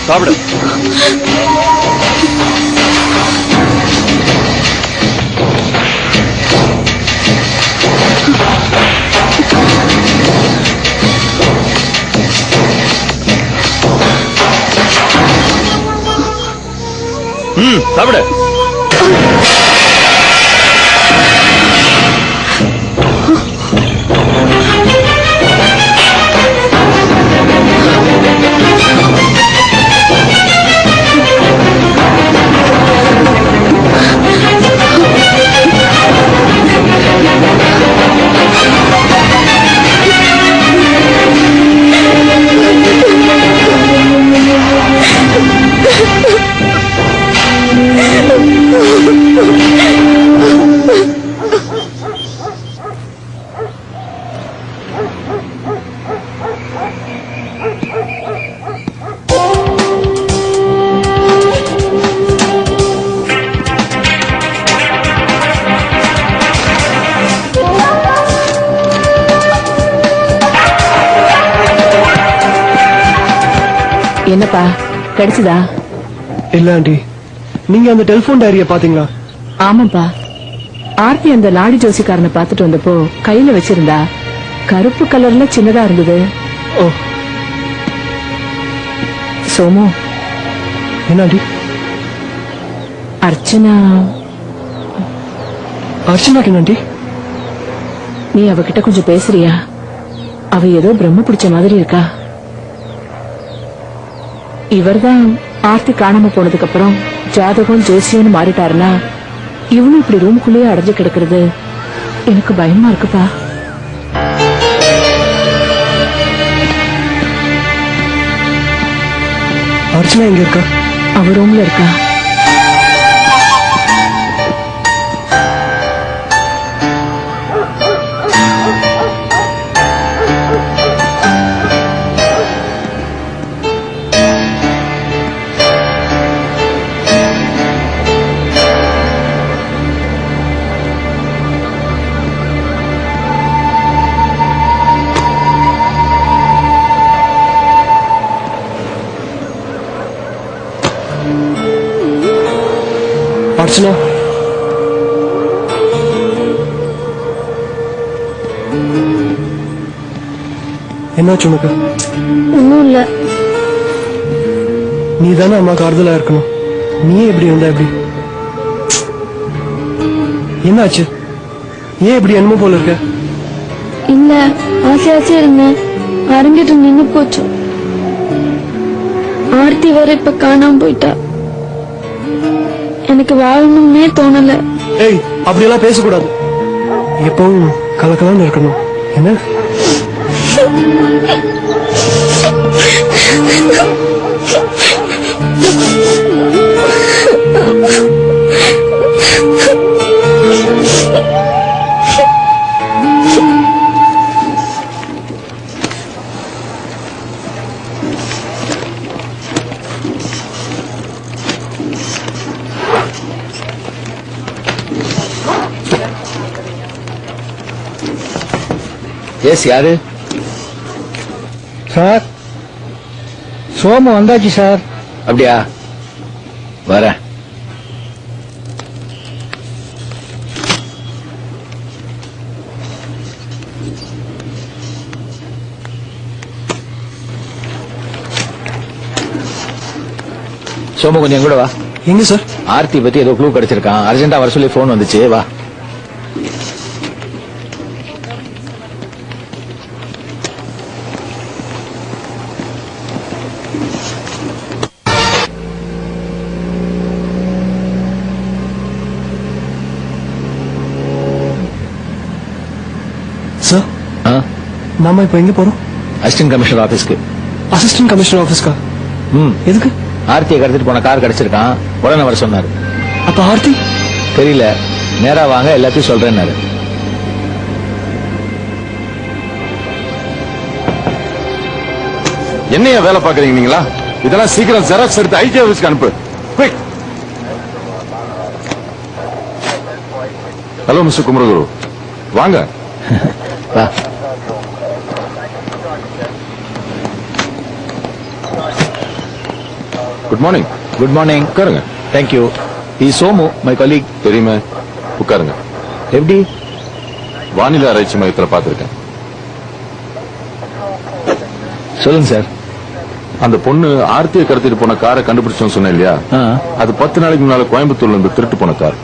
சாப்பிடு. சாப்பிடு. என்னப்பா கிடைச்சதா? இல்ல ஆண்டி, நீங்க அந்த டெலிபோன் டைரிய பாத்தீங்களா? ஆமாப்பா, ஆர்த்தி அந்த லாடி ஜோசிக்காரனை பாத்துட்டு வந்தப்போ கையில வச்சிருந்தா. கருப்பு கலர்ல சின்னதா இருந்தது. ஓ, சோமு. என்ன ஆண்டி? அர்ச்சனா. அர்ச்சனாக்கு என்ன ஆண்டி? நீ அவகிட்ட கொஞ்சம் பேசுறியா? அவ ஏதோ பிரம்ம பிடிச்ச மாதிரி இருக்கா. இவர்தான் ஆர்த்தி காணாம போனதுக்கு அப்புறம் ஜாதகம் ஜோசியம்னு மாறிட்டாருன்னா இவனும் இப்படி ரூமுக்குள்ளேயே அடைஞ்சு கிடக்கிறது எனக்கு பயமா இருக்குப்பா. அர்ச்சனா எங்க இருக்கா? அவ ரூம்ல இருக்கா. அர்ச்சனா, என்னாச்சு உனக்கு? ஒன்னும் இல்ல. நீ தானே அம்மாக்கு ஆறுதலா இருக்கணும். நீயே எப்படி இருந்தா எப்படி? என்னாச்சு? ஏன் இப்படி என்னமோ போல இருக்க? இல்ல, ஆசையாச்சு இருந்தேன். அரங்கிட்டு நின்னு போச்சு. ஆர்த்தி வர இப்ப காணாம போயிட்டா. எனக்கு வாழணும்னே தோணல. ஏய், அப்படியெல்லாம் பேசக்கூடாது. எப்பவும் கலக்கலான்னு இருக்கணும். என்ன? எஸ், யாரு? சார், சோமு வந்தாச்சு சார். அப்படியா? வரேன். சோமு, கொஞ்சம் கூட வா. எங்க சார்? ஆர்த்தி பத்தி ஏதோ க்ளூ கிடைச்சிருக்கான், அர்ஜென்ட்டா வர சொல்லி போன் வந்துச்சு, வா. சார், நாம இப்ப எங்க போறோம்? அசிஸ்டன்ட் கமிஷனர் ஆபீஸ்க்கு. அசிஸ்டன்ட் கமிஷனர் ஆபீஸ்க்கா? எதுக்கு? ஆர்த்தியை கடத்திட்டு போன கார் கிடைச்சிருக்கான், உடனே வர சொன்னாரு. அப்ப ஆர்த்தி? தெரியல, நேரா வாங்க எல்லாத்தையும் சொல்றேன்னாரு. என்னைய வேலை பாக்குறீங்க நீங்களா? இதெல்லாம் சீக்கிரம் ஜெராக்ஸ் எடுத்து ஐடி ஆபீஸ்க்கு அனுப்பு. குயிக். ஹலோ மிஸ்டர் குமரகுரு, வாங்க. வா. Good morning. Good morning. உட்காருங்க. Thank you. The Somu, my colleague. தெரியுமே, உட்காருங்க. எப்படி? வானிலை ஆராய்ச்சி மையத்தில் பார்த்திருக்கேன். சொல்லுங்க சார். அந்த பொண்ணு ஆர்த்தியை கடத்திட்டு போன காரை கண்டுபிடிச்சோன்னு சொன்னேன் இல்லையா? அது 10 நாளைக்கு முன்னால கோயம்புத்தூர்ல இருந்து திருட்டு போன கார்.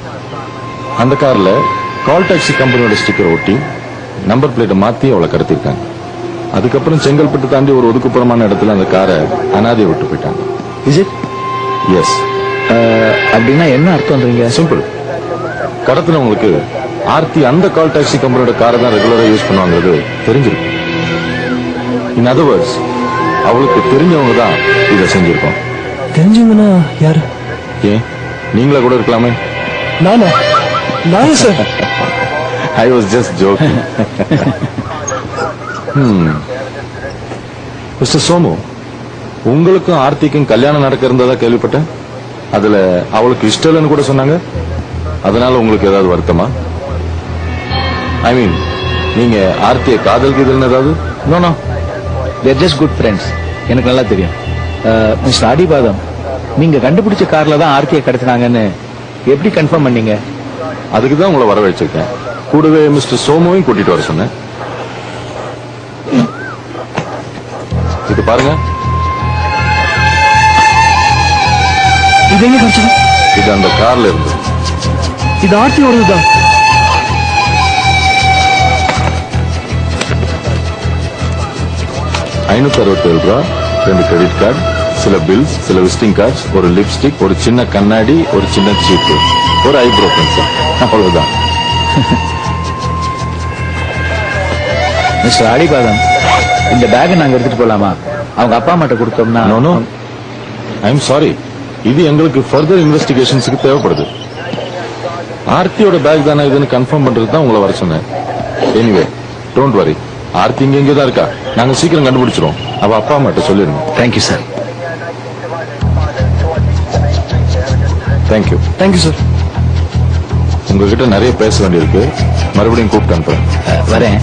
அந்த கார்ல கால் டாக்ஸி கம்பெனியோட ஸ்டிக்கர் ஒட்டி நம்பர் பிளேட்டை மாத்தி அவளை கடத்திருக்காங்க. அதுக்கப்புறம் செங்கல்பட்டு தாண்டி ஒரு ஒதுக்குப்புறமான இடத்துல அந்த காரை அனாதையை விட்டு போயிட்டாங்க. Is it? எஸ். அப்படின்னா என்ன அர்த்தம்ன்றீங்க? சிம்பிள். கடத்தினவங்களுக்கு ஆர்த்தி அந்த கால் டாக்ஸி கம்பெனியோட காரை தான் ரெகுலரா யூஸ் பண்ணுவாங்கிறது தெரிஞ்சிருக்கு. இன் அதர் வேர்ட்ஸ், அவளுக்கு தெரிஞ்சவங்க தான் இதை செஞ்சிருக்கோம். தெரிஞ்சவங்கன்னா யாரு? ஏன் நீங்களா கூட இருக்கலாமே. நானா? நானே sir. I was just joking. Mister Somu, உங்களுக்கும் ஆர்த்திக்கும் கல்யாணம் நடக்க இருந்ததா கேள்விப்பட்டேன். அதுல அவளுக்கு இஷ்டம் இல்லைன்னு கூட சொன்னாங்க. அதனால உங்களுக்கு ஏதாவது வருத்தமா? ஐ மீன், நீங்க ஆர்த்தியை காதல் கீதல்னு ஏதாவது? நோ நோ, தேர் ஜஸ்ட் குட் ஃப்ரெண்ட்ஸ். எனக்கு நல்லா தெரியும். மிஸ்டர் அடிபாதம், நீங்க கண்டுபிடிச்ச கார்ல தான் ஆர்த்தியை கடத்தினாங்கன்னு எப்படி கன்ஃபார்ம் பண்ணீங்க? அதுக்கு தான் உங்களை வரவழைச்சிருக்கேன். கூடவே மிஸ்டர் சோமுவையும் கூட்டிட்டு வர சொன்னேன். இது பாருங்க. இது எங்க கிடைச்சது? இது அந்த கார்ல இருந்து. இது ஆர்த்தியோடதுதான். ₹567, 2 கிரெடிட் கார்டு, சில பில்ஸ், சில விசிட்டிங் கார்ட்ஸ், ஒரு லிப்ஸ்டிக், ஒரு சின்ன கண்ணாடி, ஒரு சின்ன சீப்பு, ஒரு ஐப்ரோ பென்சில். அவ்வளவுதான். மிஸ்டர் அடிபாதம், இந்த பேக் நாங்க எடுத்துட்டு போலாமா? அவங்க அப்பா அம்மாட்ட கொடுத்தோம்னா? No no, I am sorry. இது எங்களுக்கு ஃபர்தர் இன்வெஸ்டிகேஷன்ஸ்க்கு தேவைப்படுது. ஆர்த்தியோட பேக் தானே இதுன்னு கன்ஃபார்ம் பண்றது தான் உங்களை வர சொன்னேன். Anyway, don't worry. ஆர்த்தி இங்க தான் இருக்கா. நாங்க சீக்கிரம் கண்டுபிடிச்சிரும். அவ அப்பா அம்மாட்ட சொல்லிருங்க. Thank you sir. Thank you. Thank you sir. உங்ககிட்ட நிறைய பேச வேண்டியிருக்கு. மறுபடியும் கூப்பிட்டு அனுப்புறேன். வரேன்.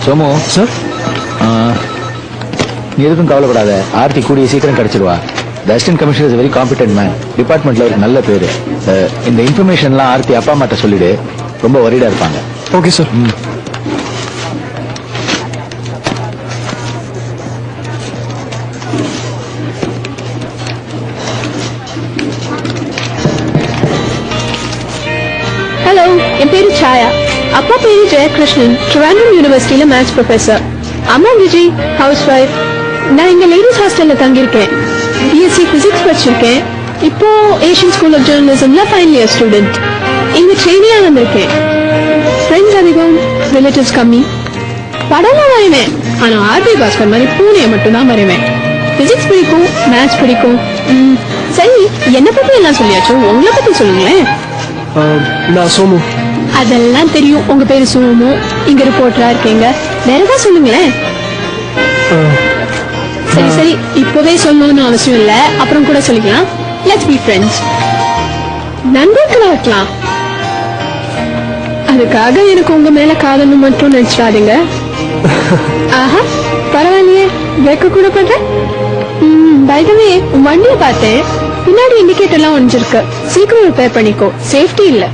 சோமு சார், நீ எதுக்கும் கவலைப்படாத. ஆர்த்தி கூடிய சீக்கிரம் கிடைச்சிருவா. The assistant commissioner is a very competent man. டிபார்ட்மெண்ட்ல ஒரு நல்ல பேரு. இந்த இன்ஃபர்மேஷன்லாம் ஆர்த்தி அப்பா அம்மாட்ட சொல்லிடு. ரொம்ப வரிடா இருப்பாங்க. Okay sir. ஹலோ, என் பேரு சாயா. அப்பா பேரு ஜெயகிருஷ்ணன், ட்ரிவாண்ட்ரம் யூனிவர்சிட்டியில மேத்ஸ் ப்ரொஃபசர். அம்மா விஜய், ஹவுஸ் ஒய்ஃப். நான் இங்க லேடிஸ் ஹாஸ்டல்ல தங்கியிருக்கேன். பிஎஸ்சி பிசிக்ஸ் படிச்சிருக்கேன். இப்போ ஏஷியன் ஸ்கூல் ஆஃப் ஜெர்னலிசம்ல ஃபைனல் இயர் ஸ்டூடெண்ட். இங்க ட்ரெயினியா வந்திருக்கேன். ஃப்ரெண்ட்ஸ் அதிகம், ரிலேட்டிவ்ஸ் கம்மி. படம்லாம் வரைவேன், ஆனா ஆர்பி பாஸ்கர் மாதிரி பூனையை மட்டும் தான் வரைவேன். பிசிக்ஸ் பிடிக்கும், மேத்ஸ் பிடிக்கும். சரி, என்ன பத்தி எல்லாம் சொல்லியாச்சு, உங்களை பத்தி சொல்லுங்களேன். நான் சோமு. அதெல்லாம் தெரியும். உங்க பேரு சோமு, இங்க ரிப்போர்ட்டரா இருக்கீங்க. வேற ஏதாவது சொல்லுங்களேன். சரி சரி, இப்பவே சொல்லணும்னு அவசியம் இல்ல, அப்புறம் கூட சொல்லிக்கலாம். Let's be friends. நண்பர்களா இருக்கலாம். அதுக்காக எனக்கு உங்க மேல காதல்னு மட்டும் நினைச்சிடாதீங்க. ஆஹா, பரவாயில்லையே, வைக்க கூட பண்றேன். பை தி வே, உன் வண்டியை பார்த்தேன். பின்னாடி இண்டிகேட்டர் எல்லாம் ஒழிஞ்சிருக்கு. சீக்கிரம் ரிப்பேர் பண்ணிக்கோ, சேஃப்டி இல்ல.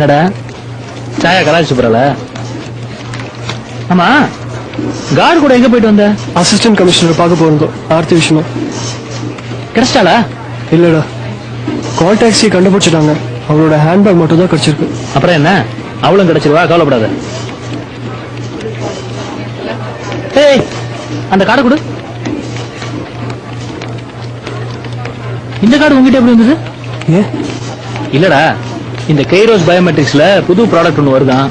என்னடா சாயா கலாச்சி போறல? ஆமா, கார் கூட எங்க போயிட்டு வந்த? அசிஸ்டன்ட் கமிஷனர் பார்க்க போறோம் ஆர்த்தி விஷயமா. கிடைச்சிட்டாளா? இல்லடா, கால் டாக்ஸியை கண்டுபிடிச்சிட்டாங்க. அவளோட ஹேண்ட்பேக் மட்டும் தான் கிடைச்சிருக்கு. அப்புறம் என்ன, அவளும் கிடைச்சிருவா, கவலைப்படாத. ஏய், அந்த கார்டு கொடு. இந்த கார்டு உங்ககிட்ட எப்படி வந்தது? ஏன்? இல்லடா, இந்த கைரோஸ் பயோமெட்ரிக்ஸ்ல புது ப்ராடக்ட் ஒன்று வருதான்.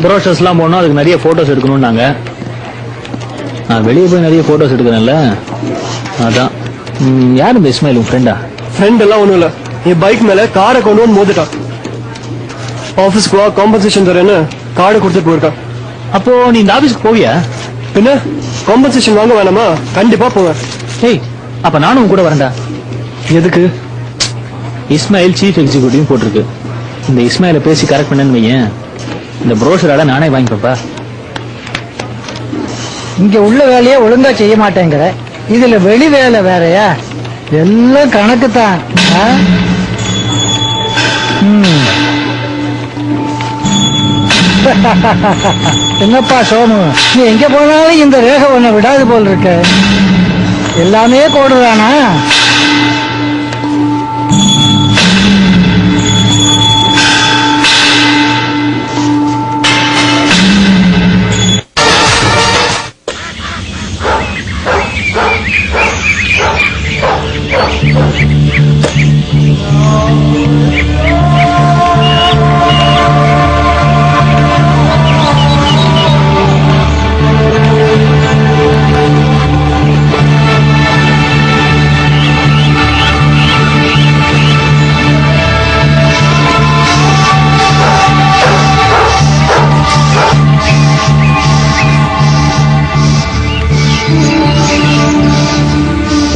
ப்ரோஷர்ஸ் எல்லாம் போனோம், அதுக்கு நிறைய போட்டோஸ் எடுக்கணும்னாங்க. நான் வெளியே போய் நிறைய போட்டோஸ் எடுக்கிறேன்ல, அதான். யார் இந்த இஸ்மாயில், உன் ஃப்ரெண்டா? ஃப்ரெண்ட் எல்லாம் ஒண்ணும் இல்ல, என் பைக் மேல காரை கொண்டு வந்து மோதிட்டான். ஆபீஸ்க்கு வா, காம்பன்சேஷன் தரேன்னு கார்டு கொடுத்துட்டு போயிருக்கான். அப்போ நீ இந்த ஆபீஸ்க்கு போவியா? பின்ன காம்பன்சேஷன் வாங்க வேணாமா? கண்டிப்பா போவேன். ஏய், அப்ப நானும் உன் கூட வரேன்டா. எதுக்கு? இஸ்மாயில் சீஃப் எக்ஸிக்யூட்டிவ் போட்டிருக்கு. இந்த இஸ்மாயில பேசி கரெக்ட் பண்ணேன்னு வையேன், இந்த ப்ரோஷரால நானே வாங்கிப்பா. இங்க உள்ள வேலையை ஒழுங்கா செய்ய மாட்டேங்கிற, இதுல வெளி வேலை வேறயா? எல்லாம் கணக்கு தான். என்னப்பா சோமு, நீ எங்க போனாலும் இந்த ரேகை ஒண்ணு விடாது போல் இருக்க. எல்லாமே கோடுதானா?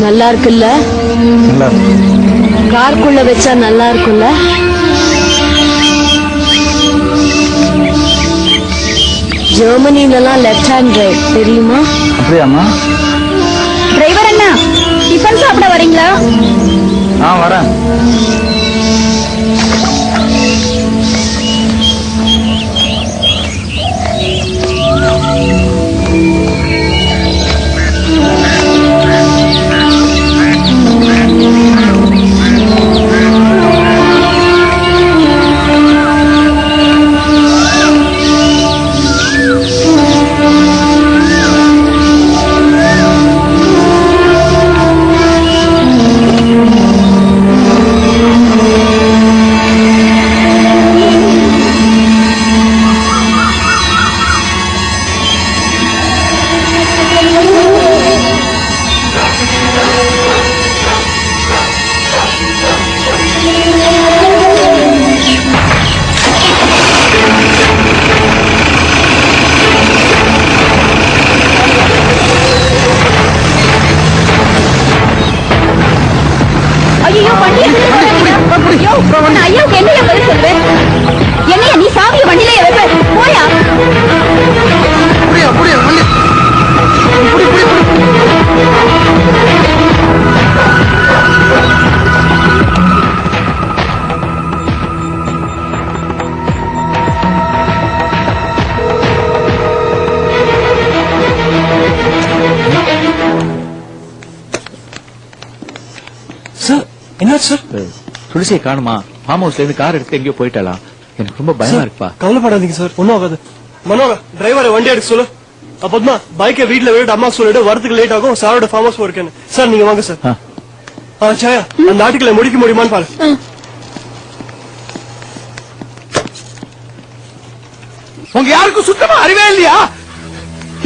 நல்லா இருக்குல்ல? காருக்குள்ள வச்சா நல்லா இருக்கும்ல? ஜெர்மனிலலாம் லெஃப்ட் ஹேண்ட் டிரைவ் தெரியுமா? அப்படியாமா? டிரைவர் அண்ணா, டிஃபன் சாப்பிட வரீங்களா? வரேன். ஐயாவுக்கு என்னையா பதில் சொல்லுவேன்? என்னையா நீ சாவிய வண்டியில வைப்ப? போயா. சார், என்னாச்சு சார்? துளசியை காணுமா? ஃபார்ம் ஹவுஸ்ல இருந்து கார் எடுத்து எங்கேயோ போயிட்டாலாம். எனக்கு ரொம்ப பயமா இருக்குப்பா. கவலைப்படாதீங்க சார், ஒன்னும் ஆகாது. மனோகர், டிரைவரை வண்டி எடுக்க சொல்லு. பத்மா, பைக்கை வீட்டுல விட்டு அம்மா சொல்லிட்டு வரதுக்கு லேட் ஆகும். சாரோட ஃபார்ம் ஹவுஸ் இருக்கேன்னு. சார், நீங்க வாங்க சார். சாயா, அந்த ஆர்டிக்கலை முடிக்க முடியுமான்னு பாரு. உங்க யாருக்கும் சுத்தமா அறிவே இல்லையா?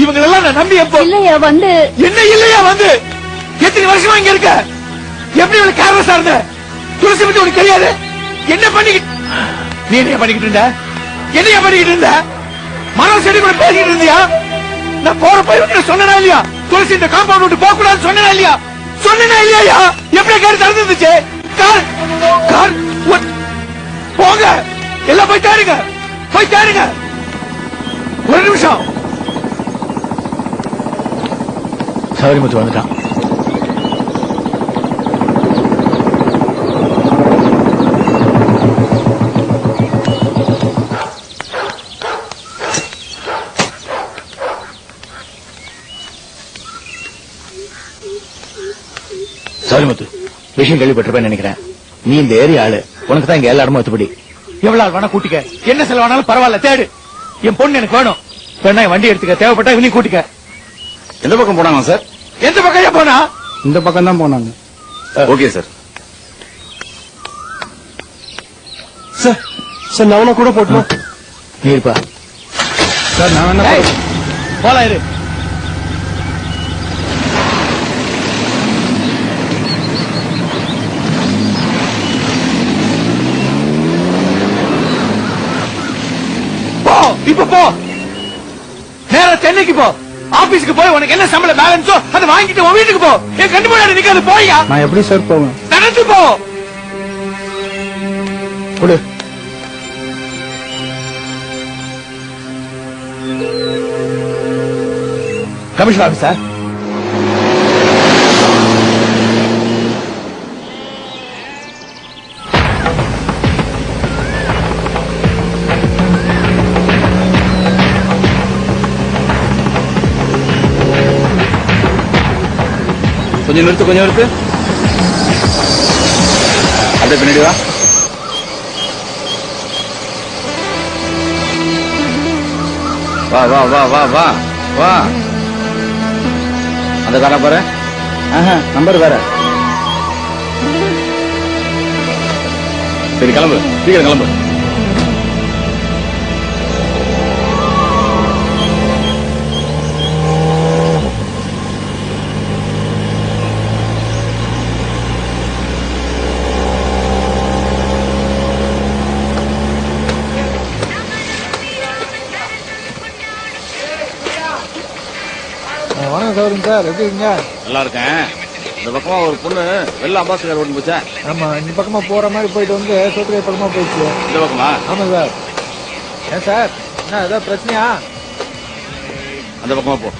இவங்க எல்லாம் நான் நம்பி எப்போ இல்லையா வந்து என்ன இல்லையா வந்து எத்தனை வருஷமா இங்க இருக்க? எப்படி உனக்கு கேர்லெஸ்ஸா இருந்த? துளசி பத்தி உனக்கு தெரியாது? என்ன பண்ணிக்கிட்டு நீ என்ன பண்ணிக்கிட்டு இருந்த? என்னையா பண்ணிக்கிட்டு இருந்த? மரம் செடி கூட பேசிக்கிட்டு இருந்தியா? நான் போற போய் சொன்னா இல்லையா? துளசி இந்த காம்பவுண்ட் விட்டு போக கூடாது சொன்னா இல்லையா? சொன்னா இல்லையா? எப்படி கேட்டு திறந்துருந்துச்சு? கார் கார் போங்க, எல்லாம் போய் தேடுங்க, போய் தேடுங்க. ஒரு நிமிஷம். சௌரிமுத்து வந்துட்டான். விஷயம் கேள்விப்பட்டிருப்பேன்னு நினைக்கிறேன். நீ இந்த ஏரியா ஆளு, உனக்கு தான் இங்க எல்லா இடமும் ஒத்துப்படி. எவ்வளவு ஆள் வேணா கூட்டிக்க, என்ன செலவானாலும் பரவாயில்ல, தேடு. என் பொண்ணு எனக்கு வேணும். வேணா என் வண்டி எடுத்துக்க, தேவைப்பட்டா இவனையும் கூட்டிக்க. எந்த பக்கம் போனாங்க சார்? எந்த பக்கம் போனா? இந்த பக்கம் தான் போனாங்க. Okay sir. சார் சார் நான் வேணா கூட போட்டுமா? நீ இருப்பா சார் நான் என்ன போலாம் இரு. போ, இப்ப போ, நேரா சென்னைக்கு போ. ஆபீஸ்க்கு போய் உனக்கு என்ன சம்பள பேலன்ஸோ அதை வாங்கிட்டு உன் வீட்டுக்கு போ. என் கண்டு முன்னாடி நிக்காது, போயா. நான் எப்படி சார் போவேன்? நடந்து போ. கொடு. கமிஷனர் ஆபீசர், கொஞ்சம் நிறுத்து, கொஞ்சம் நிறுத்து. அப்படியே பின்னாடி வா. வா வா வா வா வா வா. அந்த காரை பாரு. நம்பர் வேற. சரி கிளம்பு, சீக்கிரம் கிளம்பு. வணக்கம் சௌரிங் சார், எப்படி இருக்கீங்க? நல்லா இருக்கேன். இந்த பக்கமா ஒரு பொண்ணு வெள்ள அம்பாசிடர் ஓட்டு போச்சா? ஆமா, இந்த பக்கமா போற மாதிரி போயிட்டு வந்து சோத்துறை பக்கமா போயிடுச்சு. இந்த பக்கமா? ஆமா சார். ஏன் சார், என்ன ஏதாவது பிரச்சனையா? அந்த பக்கமா போ.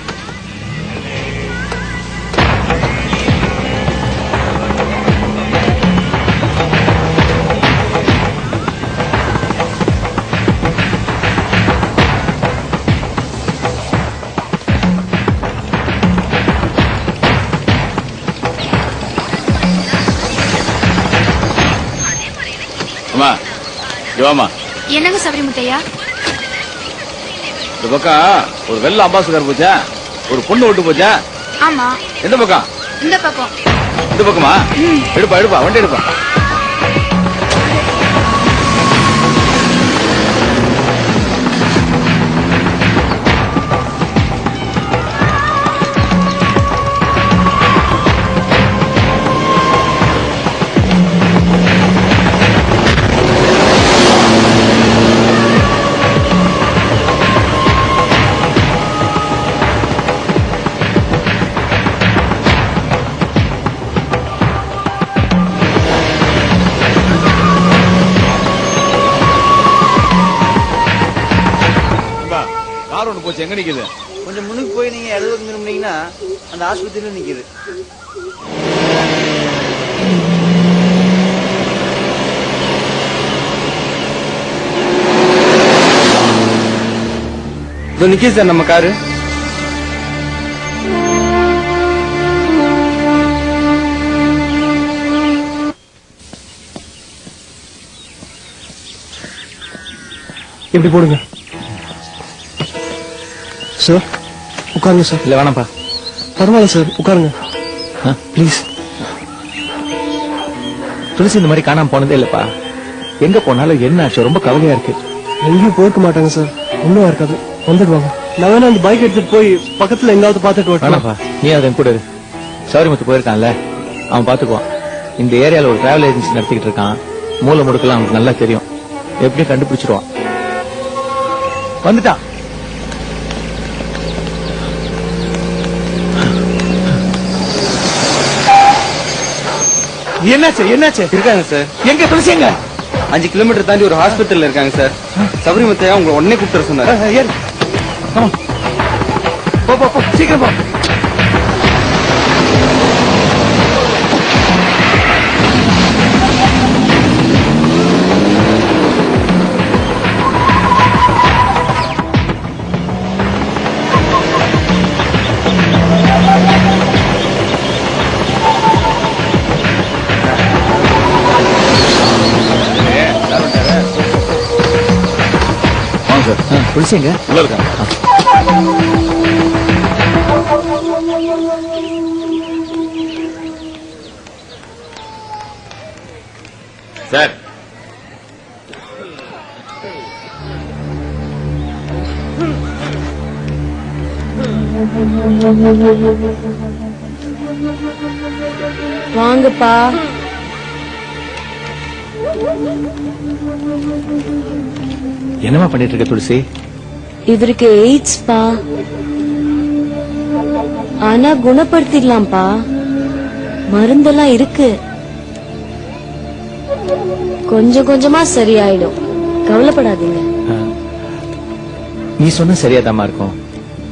அம்மா, ஜோமா, என்னங்க சபரிமுத்தையா? இந்த பக்கம் ஒரு வெள்ள அம்பாசிடர் போச்சா? ஒரு பொண்ணு ஓட்டு போச்சா? ஆமா. எந்த பக்கம்? இந்த பக்கம். இந்த பக்கமா? எடுப்பா எடுப்பா, வண்டி எடுப்பா. கார் ஒண்ணு போச்சு, எங்க நிக்குது? கொஞ்சம் முன்னுக்கு போய் நீங்க 70 திரும்பினீங்கன்னா அந்த ஆஸ்பத்திரியில நிக்குது. இதோ நிக்குது சார் நம்ம காரு. இப்படி போடுங்க சார். உட்காருங்க சார். இல்ல வேணாம்ப்பா. பரவாயில்ல சார், உட்காருங்க ப்ளீஸ். துளசி இந்த மாதிரி காணாம போனதே இல்லப்பா. எங்க போனாலும் என்ன ஆச்சு, ரொம்ப கவலையா இருக்கு. எங்கேயும் போயிருக்க மாட்டாங்க சார், ஒண்ணும் இருக்காது, வந்துடுவாங்க. நான் வேணா அந்த பைக் எடுத்துட்டு போய் பக்கத்துல எங்காவது பாத்துட்டு வரேன். வேணாம்ப்பா, நீ அதை கூட இரு. சௌரியமுத்து போயிருக்கான்ல, அவன் பாத்துக்குவான். இந்த ஏரியால ஒரு டிராவல் ஏஜென்சி நடத்திக்கிட்டு இருக்கான். மூல முடுக்கலாம் அவனுக்கு நல்லா தெரியும். எப்படியும் கண்டுபிடிச்சிருவான். வந்துட்டான். என்னாச்சு என்னாச்சு? இருக்காங்க சார். எங்க துளசி எங்க? 5 கிலோமீட்டர் தாண்டி ஒரு ஹாஸ்பிட்டல்ல இருக்காங்க சார். சபரிமுத்தையா உங்களை உடனே கூப்பிட்டு சொன்னாரு. ஏறு. Come on. போ போ போ, சீக்கிரம் போ. சார் துளசிங்க உள்ள இருக்காங்க. சார் வாங்கப்பா. என்னமா பண்ணிட்டு இருக்க துளசி? இவருக்கு எய்ட்ஸ் பா. ஆனா குணப்படுத்திடலாம்ப்பா, மருந்தெல்லாம் இருக்கு. கொஞ்சம் கொஞ்சமா சரியாயிடும், கவலைப்படாதீங்க. நீ சொன்ன சரியாதாமா இருக்கும்,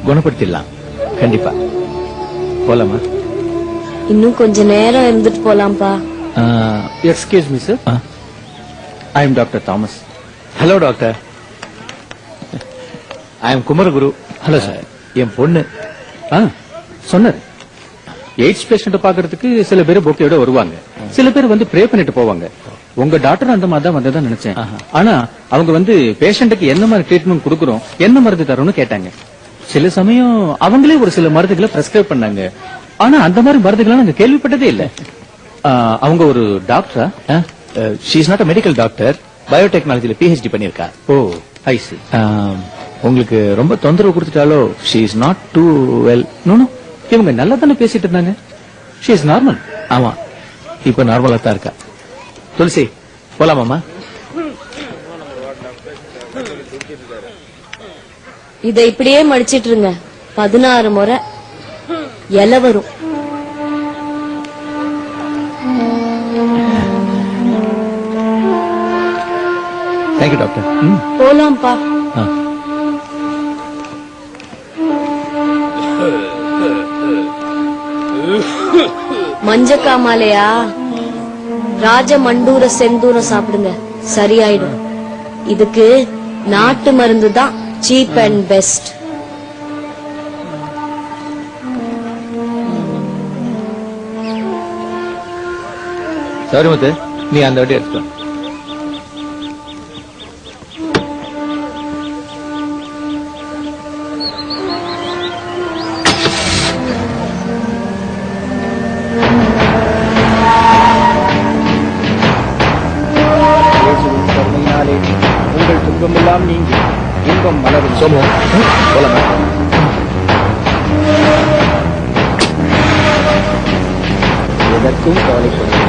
குணப்படுத்திடலாம் கண்டிப்பா. போலாமா? இன்னும் கொஞ்ச நேரம் இருந்துட்டு போலாம்ப்பா. Excuse me sir, I am doctor Thomas. Hello doctor, I am Kumaraguru. Hello sir. என் பொண்ணு சொன்னார், எய்ட்ஸ் பேஷண்ட பாக்குறதுக்கு சில பேர் பொக்கையோட வருவாங்க, சில பேர் வந்து ப்ரே பண்ணிட்டு போவாங்க. உங்க டாக்டர் அந்த மாதிரி தான் வந்ததான் நினைச்சேன். ஆனா அவங்க வந்து பேஷண்ட்டுக்கு என்ன மாதிரி ட்ரீட்மெண்ட் கொடுக்கறோம், என்ன மருந்து தரோம்னு கேட்டாங்க. சில சமயம் அவங்களே ஒரு சில மருந்துகளை பிரெஸ்கிரைப் பண்ணாங்க. ஆனா அந்த மாதிரி மருந்துகளை நாங்க கேள்விப்பட்டதே இல்ல. அவங்க ஒரு டாக்டரா? She is not a medical doctor, பயோடெக்னாலஜில PhD பண்ணிருக்கா. Oh I see. உங்களுக்கு ரொம்ப தொந்தரவு கொடுத்துட்டாலோ? She is not too well. No, இவங்க நல்லா தானே பேசிட்டு இருந்தாங்க. She is normal. ஆமா, இப்ப நார்மலா தான் இருக்கா. துளசி போலாமாமா? இத இப்படியே மடிச்சிட்டு இருங்க, 16 முறை இலை வரும். Thank you doctor. போலாம்ப்பா. மஞ்சக்காமாலையா? ராஜமண்டூர செந்தூரம் சாப்பிடுங்க, சரியாயிடும். இதுக்கு நாட்டு மருந்து தான் சீப் அண்ட் பெஸ்ட். சரி முத்து, நீ அந்த வண்டி எடுத்துக்கோ. உங்கள் துன்பமெல்லாம் நீங்கி இன்பம் மலரும். சோமு போலாமா? எதற்கும் கவலைப்படும்.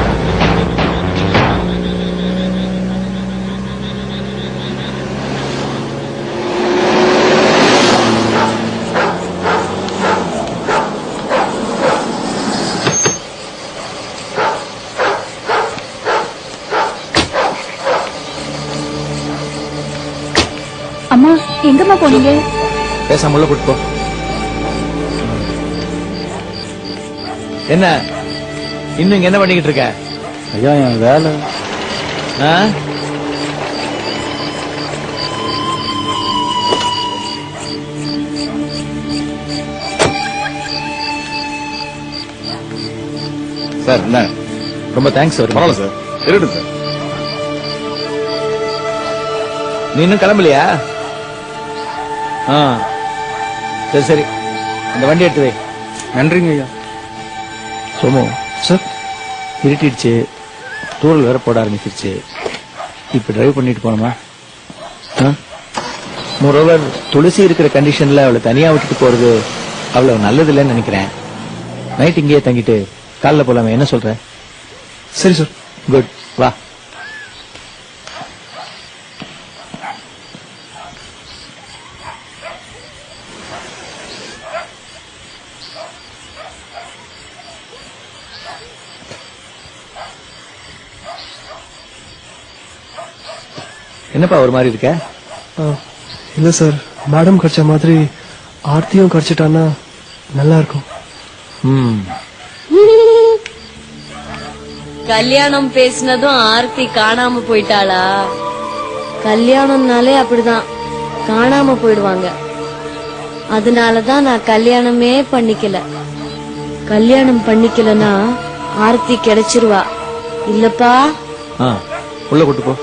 அம்மா, எங்கம்மா போனீங்க? பேசாம உள்ள கூட்டு போ. என்ன இன்னும் இங்க என்ன பண்ணிக்கிட்டு இருக்க? ஐயா என் வேலை. சார் என்ன? ரொம்ப தேங்க்ஸ். பரவாயில்ல சார், இருக்கட்டும் சார். நீ இன்னும் கிளம்பலையா? சரி சரி, அந்த வண்டி எடுத்து வை. நன்றிங்க ஐயா. சோமு சார், இருட்டிடுச்சு, தூரல் வேற போட ஆரம்பிச்சிருச்சு. இப்ப டிரைவ் பண்ணிட்டு போனோமா? மோரோவர் துளசி இருக்கிற கண்டிஷன்ல அவளை தனியா விட்டுட்டு போறது அவ்வளவு நல்லது இல்லைன்னு நினைக்கிறேன். நைட் இங்கேயே தங்கிட்டு காலைல போலாமே, என்ன சொல்ற? சரி சார். குட், வா. என்னப்பா ஒரு மாதிரி இருக்க? இல்ல சார், மேடம் கிடைச்ச மாதிரி ஆர்த்தியும் கிடைச்சிட்டான்னா நல்லா இருக்கும். கல்யாணம் பேசினதும் ஆர்த்தி காணாம போயிட்டாளா? கல்யாணம்னாலே அப்படிதான், காணாம போயிடுவாங்க. அதனாலதான் நான் கல்யாணமே பண்ணிக்கல. கல்யாணம் பண்ணிக்கலனா ஆர்த்தி கிடைச்சிருவா இல்லப்பா? உள்ள கூட்டு போ.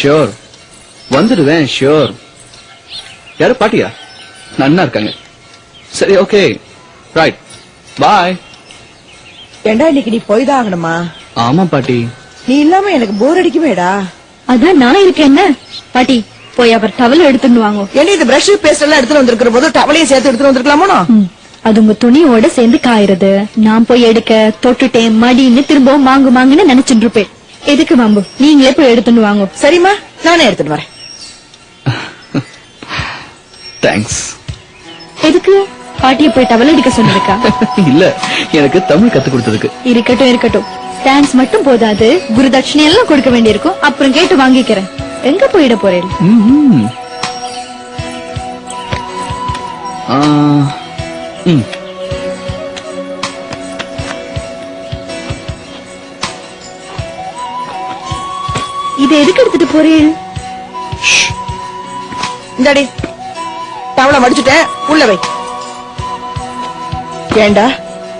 ஷியோர் வந்துடுவேன் ஷியோர். யாரு பாட்டியா? நன்னா இருக்காங்க. சரி ஓகே ரைட் பாய். ஏண்டா இன்னைக்கு நீ போய் தான் ஆகணுமா? ஆமா பாட்டி. நீ இல்லாம எனக்கு போர் அடிக்குமேடா. அதான் நான் இருக்கேன் என்ன பாட்டி, போய் அவர் டவல் எடுத்துட்டு வாங்க. என்ன இந்த பிரஷ் பேஸ்ட் எல்லாம் எடுத்துட்டு வந்திருக்கிற போது டவலையும் சேர்த்து எடுத்துட்டு வந்திருக்கலாமோ? அது உங்க துணியோட சேர்ந்து காயுறது. நான் போய் எடுக்க தொட்டுட்டேன் மடின்னு திரும்பவும் வாங்குன்னு நினைச்சிட்டு இருப்பேன். எதுக்கு வாங்கு, நீங்களே போய் எடுத்துட்டு வாங்க. சரிம்மா, நானே எடுத்துட்டு வரேன். தேங்க்ஸ். எதுக்கு பாட்டியை போய் டவல் அடிக்க சொன்னிருக்கா? இல்ல, எனக்கு தமிழ் கத்து கொடுத்ததுக்கு. இருக்கட்டும் இருக்கட்டும், தேங்க்ஸ் மட்டும் போதாது, குருதட்சணை எல்லாம் கொடுக்க வேண்டியிருக்கும். அப்புறம் கேட்டு வாங்கிக்கிறேன். எங்க போயிட போறேன்? ம்ம். ஆ, ம். இதை எதுக்கு எடுத்துட்டு போறேன்? இந்தாடி டவலை மடிச்சுட்டேன், உள்ள வை. ஏண்டா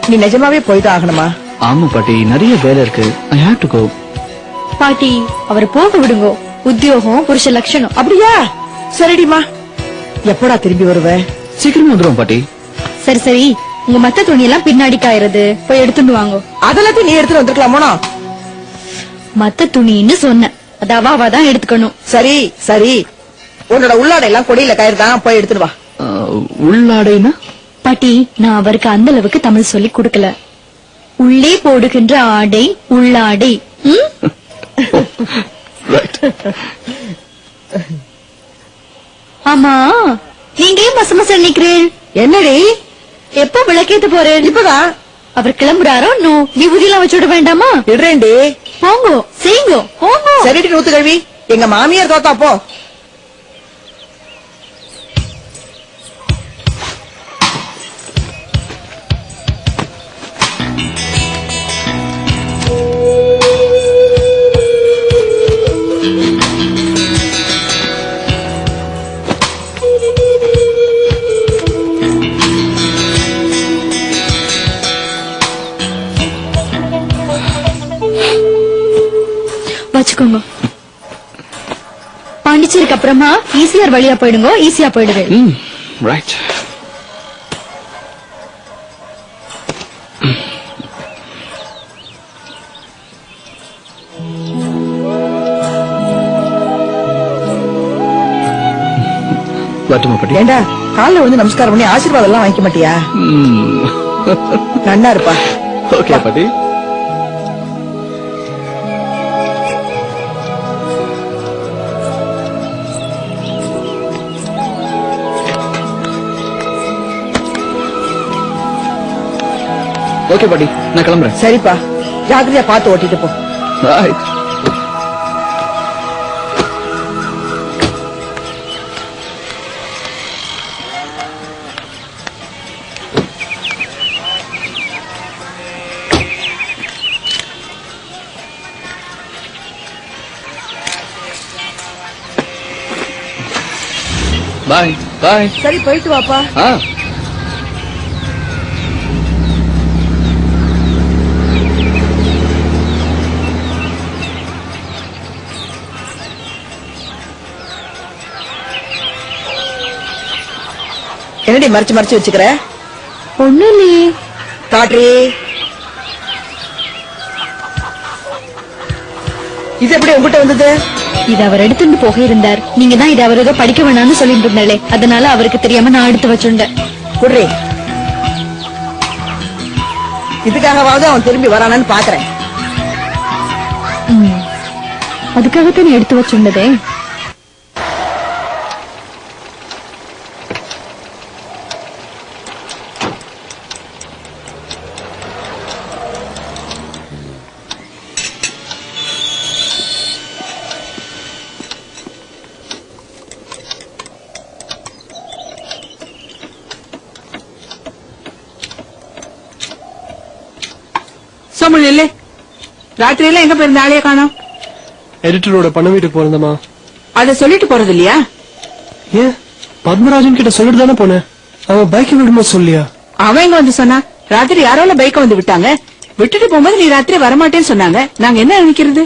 நீ நிஜமாவே போய் தான் ஆகணுமா? ஆமா பாட்டி, நிறைய வேலை இருக்கு. I have to go. பாட்டி அவரை போக விடுங்க. உத்தியோகம் புருஷ லட்சணம். அப்படியா? சரிடிமா. எப்படா திரும்பி வருவ? சீக்கிரமா வந்துடும் பாட்டி. சரி சரி, உங்க மத்த துணி எல்லாம் பின்னாடி காயறது, போய் எடுத்துட்டு வாங்க. அதெல்லாத்தையும் நீ எடுத்துட்டு வந்திருக்கலாமோனா? மத்த துணின்னு சொன்ன, அது அவாதான் எடுத்துக்கணும். சரி சரி, உன்னோட உள்ளாடை எல்லாம் கொடியில கயிறுதான், போய் எடுத்துட்டு வா. உள்ளாடைனா? பாட்டி நான் அவருக்கு அந்த அளவுக்கு தமிழ் சொல்லி கொடுக்கல. உள்ளே போடுகின்ற ஆடை உள்ளாடை. ம்? ஆமா, நீங்க ஏன் மசமச நிக்கிறேன்? என்னடி எப்ப விளக்கேத்து போறேன்? இப்பதான். அவர் கிளம்புறாரோ? நோ, விபூதியெல்லாம் வச்சுட வேண்டாமா? இடுறேன்டி. போங்க செய்யுங்க போங்க. சரிடி நூத்து கழுவி, எங்க மாமியார் தோத்தா போ. வச்சுக்கோங்க. பாண்டிச்சேரிக்கு அப்புறமா ஈசிஆர் வழியா போயிடுங்க, ஈஸியா போயிடுவேன். ரைட். வரட்டுமா பாட்டி? ஏண்டா காலைல விழுந்து நமஸ்காரம் பண்ணி ஆசீர்வாதம் எல்லாம் வாங்கிக்க மாட்டியா? நன்னா இருப்பா. ஓகே பாட்டி. ஓகே பாட்டி, நான் கிளம்புறேன். சரிப்பா, ஜாக்கிரதையா பார்த்து ஓட்டிட்டு போ. ரைட். பாய் பாய். சரி போயிட்டு வாப்பா. ஆ. என்னடி மறைச்சு மறைச்சு வச்சுக்கிற? ஒண்ணு இல்லையே. காட்ரி, இது எப்படி உங்ககிட்ட வந்தது? இது அவர் எடுத்துட்டு போக இருந்தார். நீங்க தான் இது அவர் ஏதோ படிக்க வேணாம்னு சொல்லிட்டு இருந்தாலே, அதனால அவருக்கு தெரியாம நான் எடுத்து வச்சுட்டேன். குட்ரி, இதுக்காகவாவது அவன் திரும்பி வரானான்னு பாக்குறேன். அதுக்காகத்தான் நீ எடுத்து வச்சுட்டதே. சோமுல் இல்ல, ராத்திரியில எங்க போயிருந்த ஆளைய காணோம்? எடிட்டரோட பண்ண வீட்டுக்கு போறேந்தம்மா. அத சொல்லிட்டு போறது இல்லையா? ஏன் பத்மராஜன் கிட்ட சொல்லிட்டு தானே போனேன். அவன் பைக் விடுமா சொல்லியா? அவன் எங்க வந்து சொன்னா? ராத்திரி யாரோல பைக்க வந்து விட்டாங்க. விட்டுட்டு போகும்போது நீ ராத்திரி வரமாட்டேன்னு சொன்னாங்க. நாங்க என்ன நினைக்கிறது?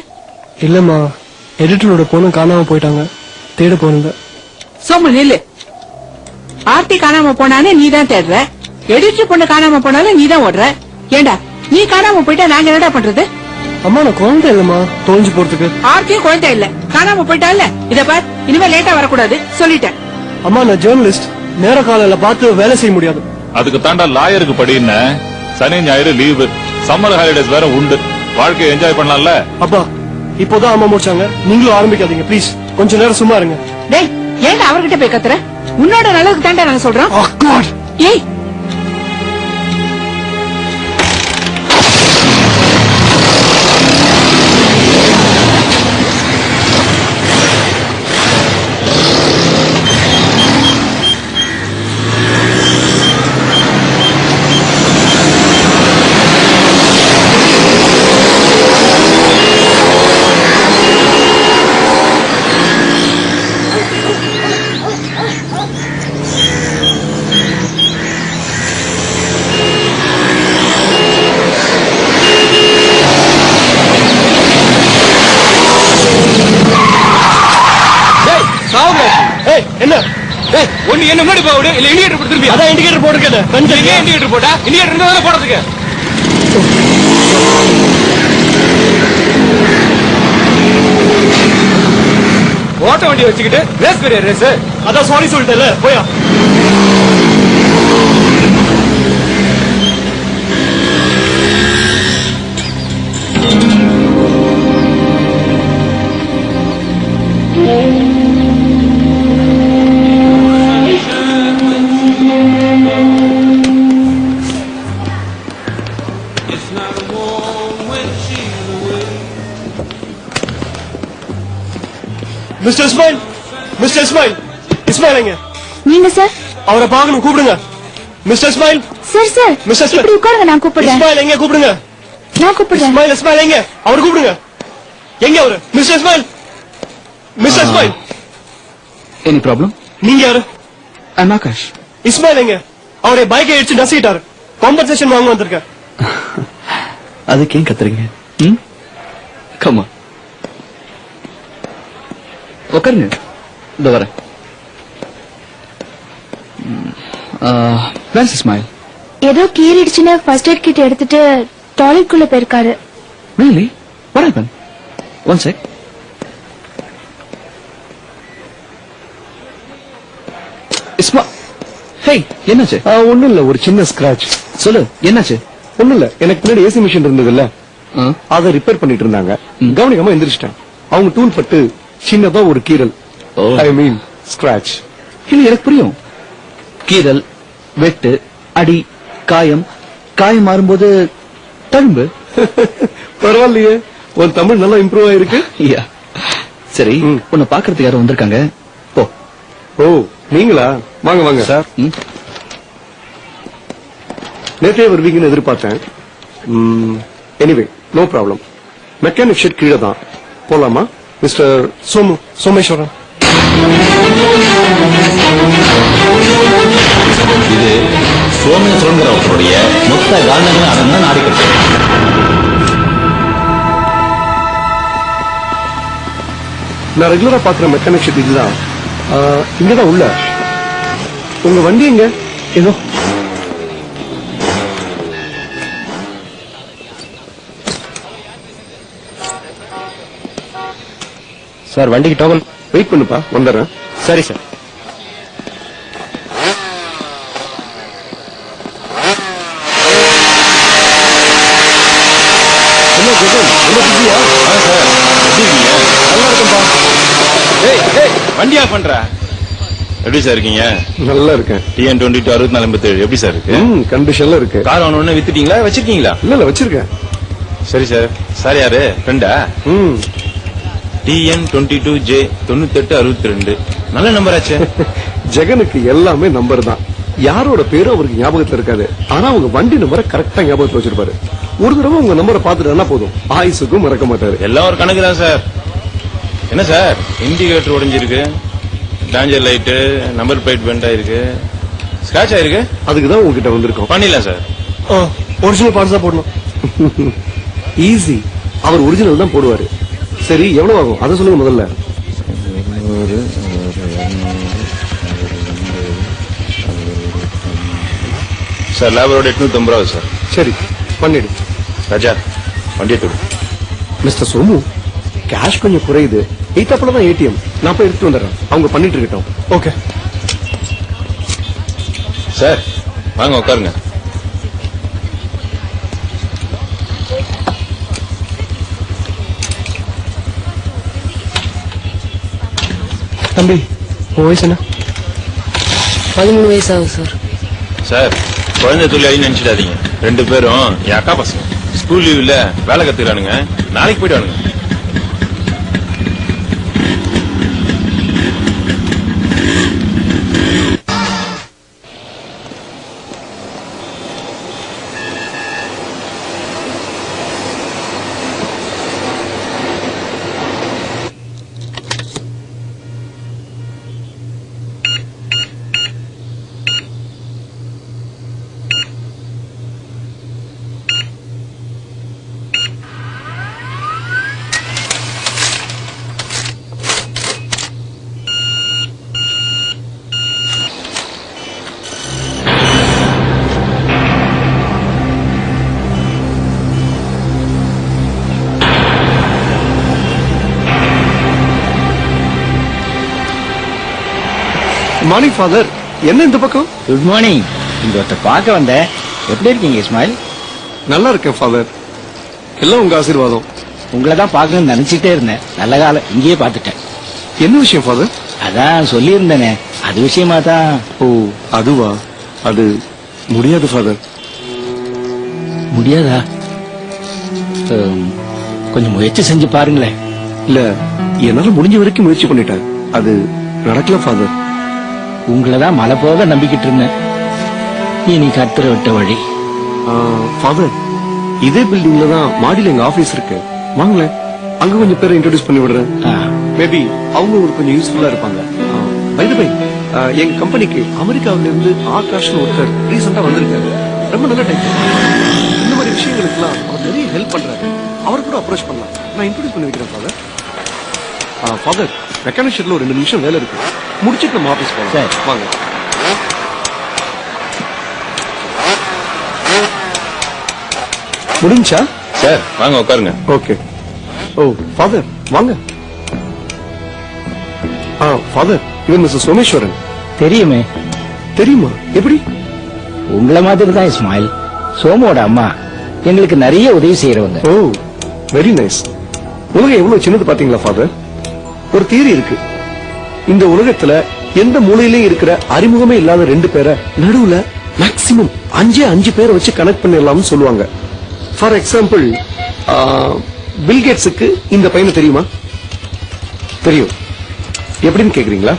இல்லம்மா, எடிட்டரோட பொண்ணு காணாம போயிட்டாங்க, தேட போனீங்க. சோமு நில்லு. ஆர்த்தி காணாம போனானே நீ தான் தேடுற, எடிட்டர் பொண்ணு காணாம போனாலும் நீ தான் ஓடுற. ஏண்டா நீ காணாம போயிட்டா நாங்க என்னடா பண்றது? அம்மா நான் குழந்தை இல்லம்மா தொலைஞ்சு போறதுக்கு. ஆர்த்தியும் குழந்தை இல்ல, காணாம போயிட்டா இல்ல. இத பார், இனிமே லேட்டா வரக்கூடாது சொல்லிட்டேன். அம்மா நான் ஜேர்னலிஸ்ட், நேர காலையில பார்த்து வேலை செய்ய முடியாது. அதுக்கு தாண்டா லாயருக்கு படின்னு சனி ஞாயிறு லீவு, சம்மர் ஹாலிடேஸ் வேற உண்டு. வாழ்க்கையை என்ஜாய் பண்ணலாம்ல. அப்பா இப்போதான் அம்மா முடிச்சாங்க, நீங்களும் ஆரம்பிக்காதீங்க ப்ளீஸ். கொஞ்ச நேரம் சும்மா இருங்க. டேய் ஏண்டா அவர்கிட்ட போய் கத்துற? உன்னோட நல்லதுக்கு தாண்டா நாங்க சொல்றோம். Oh God. ஏய் ஏய் என்ன? டேய் ஒண்ணு என்ன முன்னாடி போடு இல்ல இண்டிகேட்டர் போடு திருப்பி. அதான் இண்டிகேட்டர் போட்டுருக்கேன். கொஞ்சம் ஏன் இண்டிகேட்டர் போட்டா? இண்டிகேட்டர் இருந்தா போடுறதுக்கு. ஓட்ட வண்டி வச்சுக்கிட்டு ரேஸ் பெரிய ரேஸ். அதான் சாரி சொல்லிட்டேன்ல, போயா. மிஸ்டர் இஸ்மாயில், மிஸ்டர் இஸ்மாயில், இஸ்மாயில் எங்க? நீங்க சார்? அவரை பார்க்கணும், கூப்பிடுங்க. Mister Ismail. Sir sir mister Ismail. இப்படி உட்காருங்க, நான் கூப்பிடுறேன். இஸ்மாயில் எங்க? கூப்பிடுங்க. நான் கூப்பிடுறேன். இஸ்மாயில், இஸ்மாயில் எங்க? அவர் கூப்பிடுங்க. எங்க அவரு? Mister Ismail, mister Ismail. Any problem? நீங்க யாரு? ஐம் ஆகாஷ். இஸ்மாயில் எங்க? அவரை பைக்கை அடிச்சு நசிட்டாரு, காம்பன்சேஷன் வாங்க வந்திருக்கேன். அதுக்கு ஏன் கத்துறீங்க? கம்மா உட்காருங்க, இந்த வரேன். இஸ்மாயில் ஏதோ கீறிடுச்சுன்னு ஃபர்ஸ்ட் எய்ட் கிட் எடுத்துட்டு டாய்லெட் குள்ள போயிருக்காரு. really? What happened? One sec. Hey, என்னாச்சு? ஒண்ணும் இல்ல, ஒரு சின்ன ஸ்கிராச். சொல்லு, என்னாச்சு? ஒண்ணும் இல்ல, எனக்கு முன்னாடி ஏசி மிஷின் இருந்தது இல்ல, அதை ரிப்பேர் பண்ணிட்டு இருந்தாங்க. கவனிக்காம எந்திரிச்சிட்டேன். அவங்க டூல் பட்டு சின்னதா ஒரு கீறல். ஐ மீன் ஸ்கிராச். இல்ல எனக்கு புரியும். கீறல், வெட்டு, அடி, காயம், காயம் மாறும்போது தழும்பு. பரவாயில்லையே, உன் தமிழ் நல்லா இம்ப்ரூவ் ஆயிருக்கு. சரி, உன்னை பாக்குறதுக்கு யாரும் வந்திருக்காங்க, போ. ஓ நீங்களா? வாங்க வாங்க சார். நேற்றே வருவீங்கன்னு எதிர்பார்த்தேன். Anyway no problem. Mechanic shed கீழே தான், போலாமா? மிஸ்டர் சோமு, சோமேஸ்வரன். இது சோமேஸ்வரங்கிறவருடைய மொத்த காந்தங்கள் அடங்கின நாடிக்கட்டு. நான் ரெகுலரா பாக்குற மெக்கானிக் ஷெட் இதுதான். இங்கதான் உள்ள. உங்க வண்டி எங்க? ஏதோ சார், வண்டிக்கு டோக்கன். வெயிட் பண்ணுப்பா, வந்துடுறேன். சரி சார். என்ன ஜெகன், என்ன பிஸியா? சார் எப்படி இருக்கீங்க? நல்லா இருக்கும்பா. டேய் டேய் வண்டி ஆஃப் பண்ற. எப்படி சார் இருக்கீங்க? நல்லா இருக்கேன். TN 22 6487 எப்படி சார் இருக்கு? கண்டிஷன்ல இருக்கு. கார் ஒண்ணு வித்துட்டீங்களா வச்சிருக்கீங்களா? இல்ல வச்சிருக்கேன். சரி சார். சார் யாரு? ஃப்ரெண்டா? TN 22J 9862. நல்ல நம்பர் ஆச்சு. ஜெகனுக்கு எல்லாமே நம்பர் தான். யாரோட பேரும் அவருக்கு ஞாபகத்துல இருக்காது, ஆனா அவங்க வண்டி நம்பரை கரெக்டா ஞாபகத்துல வச்சிருப்பாரு. ஒரு தடவை உங்க நம்பரை பாத்துட்டா போதும், ஆயுசுக்கும் மறக்க மாட்டாரு. எல்லாம் ஒரு கணக்கு தான் சார். என்ன சார், இண்டிகேட்டர் உடைஞ்சிருக்கு, danger light, number plate bend ஆயிருக்கு, ஸ்கிராட்ச் ஆயிருக்கு. அதுக்குதான் உங்ககிட்ட வந்திருக்கோம். பண்ணிடலாம் சார். ஒரிஜினல் பார்ட்ஸ் தான் போடணும். ஈஸி. அவர் ஒரிஜினல் தான் போடுவாரு. சரி எவ்வளவு ஆகும் அதை சொல்லுங்க முதல்ல. சார் லேபரோட 850 ரூபா சார். சரி பண்ணிடு. ராஜா வண்டியை தொடு. மிஸ்டர் சோமு, கேஷ் கொஞ்சம் குறையுது. எய்தாப்புல தான் ஏடிஎம். நான் போய் எடுத்து வந்துடுறேன். அவங்க பண்ணிட்டு இருக்கட்டும். ஓகே சார் வாங்க உட்காருங்க. தம்பி உன் வயசு என்ன? 13 வயசு ஆகுது சார். சார் குழந்தை தொழிலாளி நினைச்சிடாதீங்க. 2 பேரும் என் அக்கா பசங்க. ஸ்கூல் லீவ்ல வேலை கத்துக்கிறானுங்க. நாளைக்கு போயிடுவானுங்க. Morning father. என்ன இந்த பக்கம்? Good morning. இந்த ஒருத்த பார்க்க வந்தேன். எப்படி இருக்கீங்க இஸ்மாயில்? நல்லா இருக்கேன் ஃபாதர். எல்லாம் உங்க ஆசீர்வாதம். உங்களை தான் பார்க்கணும்னு நினைச்சிட்டே இருந்தேன். நல்ல காலம் இங்கேயே பார்த்துட்டேன். என்ன விஷயம் ஃபாதர்? அதான் சொல்லியிருந்தேனே, அது விஷயமா தான். ஓ அதுவா? அது முடியாது ஃபாதர். முடியாதா? கொஞ்சம் முயற்சி செஞ்சு பாருங்களேன். இல்ல என்னால முடிஞ்ச வரைக்கும் முயற்சி பண்ணிட்டேன். அது நடக்கல ஃபாதர். உங்களை தான் மலை போக நம்பிக்கிட்டு இருந்தேன். இனி கத்துற விட்ட வழி. ஃபாதர், இதே பில்டிங்ல தான் மாடியில எங்க ஆபீஸ் இருக்கு. வாங்களேன், அங்க கொஞ்சம் பேரை இன்ட்ரோடியூஸ் பண்ணி விடுறேன். மேபி அவங்க உங்களுக்கு கொஞ்சம் யூஸ்ஃபுல்லா இருப்பாங்க. பை தி பை, எங்க கம்பெனிக்கு அமெரிக்காவில இருந்து ஆகாஷ் ஒருத்தர் ரீசெண்டா வந்திருக்காரு. ரொம்ப நல்ல டைப். இந்த மாதிரி விஷயங்களுக்குலாம் அவர் நிறைய ஹெல்ப் பண்றாரு. அவர் கூட அப்ரோச் பண்ணலாம். நான் இன்ட்ரோடியூஸ் பண்ணி வைக்கிறேன் ஃபாதர். ஃபாதர், மெக்கானிக் ஷெட்ல ஒரு 2 நிமிஷம் வேலை இருக்கு. முடிச்சிட்டு நம்ம ஆபீஸ் போலாம். வாங்க. முடிஞ்சா? சார் வாங்க உட்காருங்க. ஓகே. ஓ ஃபாதர் வாங்க. ஃபாதர், இவன் மிஸ்டர் சோமேஸ்வரன். தெரியுமே. தெரியுமா? எப்படி? உங்களை மாதிரி தான் இஸ்மாயில். சோமோட அம்மா எங்களுக்கு நிறைய உதவி செய்யறவங்க. ஓ வெரி நைஸ். உலகம் எவ்வளவு சின்னது பாத்தீங்களா ஃபாதர்? ஒரு தியரி இருக்கு. இந்த உலகத்துல எந்த மூலையிலேயும் இருக்கிற அறிமுகமே இல்லாத 2 பேரை நடுவுல மேக்சிமம் 5 பேரை வச்சு கனெக்ட் பண்ணிடலாம்னு சொல்லுவாங்க. ஃபார் எக்ஸாம்பிள், பில்கேட்ஸுக்கு இந்த பையனை தெரியுமா? தெரியும். எப்படின்னு கேக்குறீங்களா?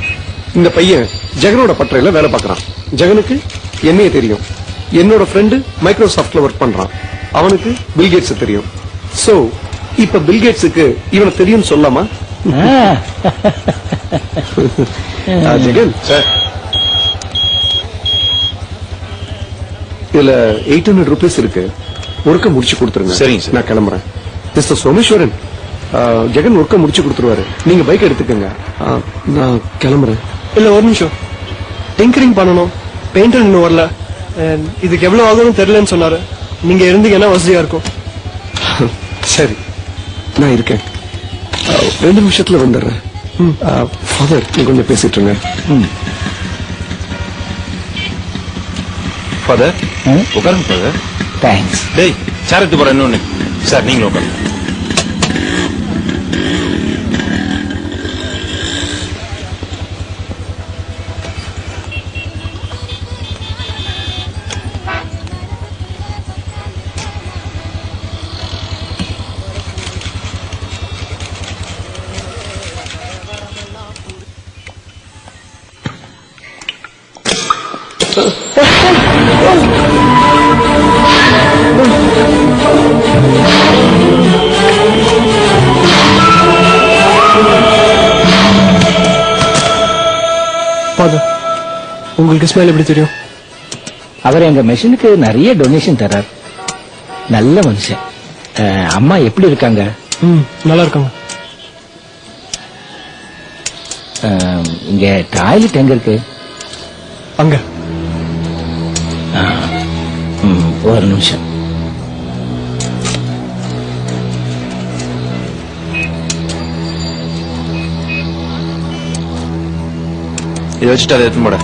இந்த பையன் ஜெகனோட பட்டறையில வேலை பார்க்கறான். ஜெகனுக்கு என்னைய தெரியும். என்னோட ஃப்ரெண்டு மைக்ரோசாஃப்ட்ல ஒர்க் பண்றான். அவனுக்கு பில்கேட்ஸ் தெரியும். சோ இப்ப பில்கேட்ஸுக்கு இவனை தெரியும் சொல்லாமா? ஜெகன் சார், இதுல 800 rupees இருக்கு. ஒர்க்க முடிச்சு கொடுத்துருங்க. சரிங்க சார். நான் கிளம்புறேன். மிஸ்டர் சோமேஸ்வரன், ஜெகன் ஒர்க்க முடிச்சு கொடுத்துருவாரு. நீங்க பைக் எடுத்துக்கங்க. நான் கிளம்புறேன். இல்ல ஒரு நிமிஷம். டிங்கரிங் பண்ணணும். பெயிண்டர் இன்னும் வரல. இதுக்கு எவ்வளவு ஆகும்னு தெரியலன்னு சொன்னாரு. நீங்க இருந்தீங்கன்னா வசதியா இருக்கும். சரி, நான் இருக்கேன். 2 நிமிஷத்துல வந்துடுறேன். ஃபாதர், நீங்க கொஞ்சம் பேசிட்டு இருங்க. ஃபாதர் உட்காருங்க ஃபாதர். தேங்க்ஸ். டேய் சேரத்து போற இன்னொன்னு. சார் நீங்களும் உட்காருங்க. உங்களுக்கு இஸ்மாயில் எப்படி தெரியும்? அவர் எங்க மெஷினுக்கு நிறைய டொனேஷன் தர்றார். நல்ல மனுஷன். அம்மா எப்படி இருக்காங்க? நல்லா இருக்காங்க. இங்க டாய்லெட் எங்க இருக்கு? அங்க ஒரு நிமிஷம். இதை வச்சுட்டு அதை எடுத்து போட.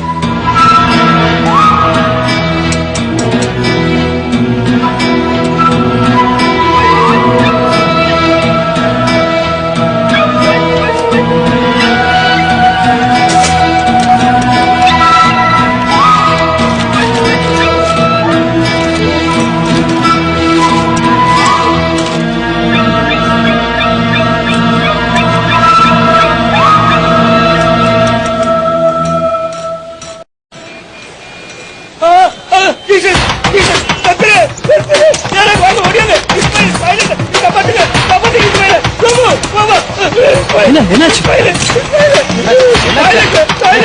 என்ன என்னாச்சு?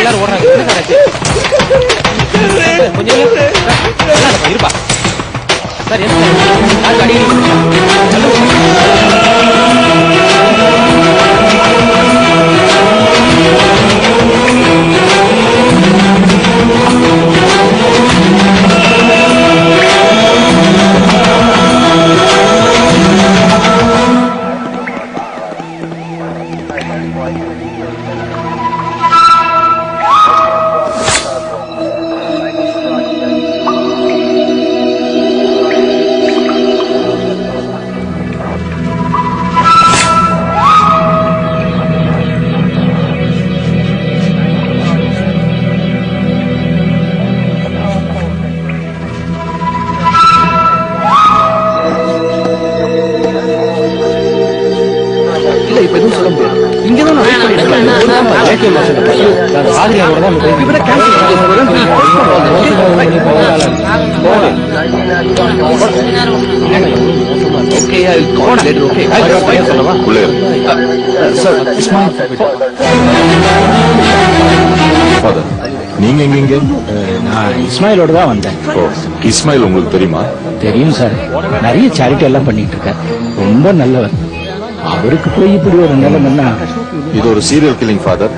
எல்லாரும் ஓடுறாங்க. கொஞ்சம் இருப்பா சார். இல்ல இப்ப எதுவும் சொல்ல முடியாது. இங்கதான் நான் வெயிட் பண்ணிட்டு நீங்க எங்க? நான் இஸ்மாயிலோட தான் வந்தேன். இஸ்மாயில் உங்களுக்கு தெரியுமா? தெரியும் சார். நிறைய சேரிட்டி எல்லாம் பண்ணிட்டு இருக்கார். ரொம்ப நல்லவர். அவருக்கு போய் இப்படி ஒரு நிலைமைன்னா இது ஒரு சீரியல் கில்லிங் ஃபாதர்.